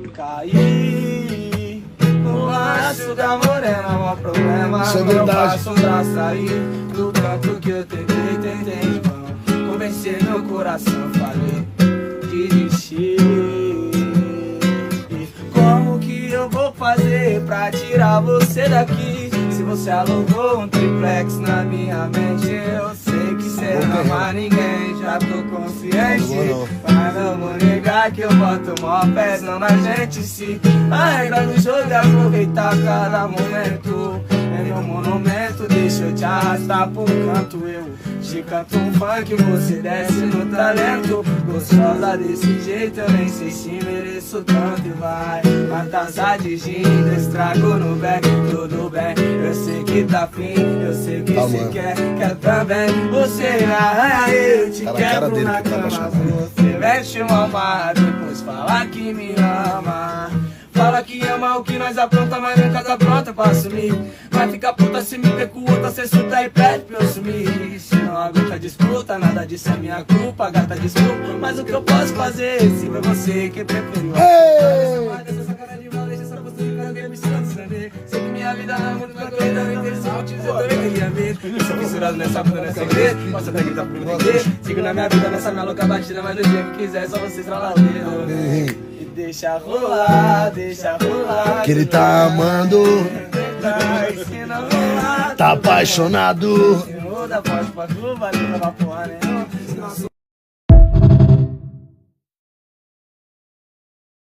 Caí no laço da morena, maior problema. Isso é Não verdade. faço pra sair do tanto que eu tentei em vão. Convencer meu coração, falei, desistir. Como que eu vou fazer pra tirar você daqui? Se você alugou um triplex na minha mente, eu sei que cê não ama ninguém, já tô consciente. Mas não vou negar que eu boto mó pressão na gente. Se a regra do jogo é aproveitar cada momento, é meu monumento, deixa eu te arrastar pro canto. Eu te canto um funk, você desce no talento. Gostosa desse jeito, eu nem sei se mereço tanto. E vai, uma taça de gin, estrago no back, tudo bem. Eu sei que tá fim, eu sei que você quer também. Você me arranha, eu te quebro na cama. Você veste uma amarra, depois fala que me ama. Fala que ama o que nós apronta, mas nunca tá pronta pra assumir. Vai ficar puta se me ver com outra, cê suta e pede pra eu sumir. Se não aguenta disputa, nada disso é minha culpa, gata, desculpa. Mas o que eu posso fazer, se foi você que preferiu. Essa cara de mal, deixa essa postura de cara me saber. Sei que minha vida não é muito tranquila, eu interessante, eu também queria ver. Eu sou fissurado nessa puta, nessa segredo. Posso até gritar pra me entender. Sigo na minha vida, nessa minha louca batida, mas do dia que quiser, só você estralar o dedo. Deixa rolar, que ele tá amando, tá apaixonado.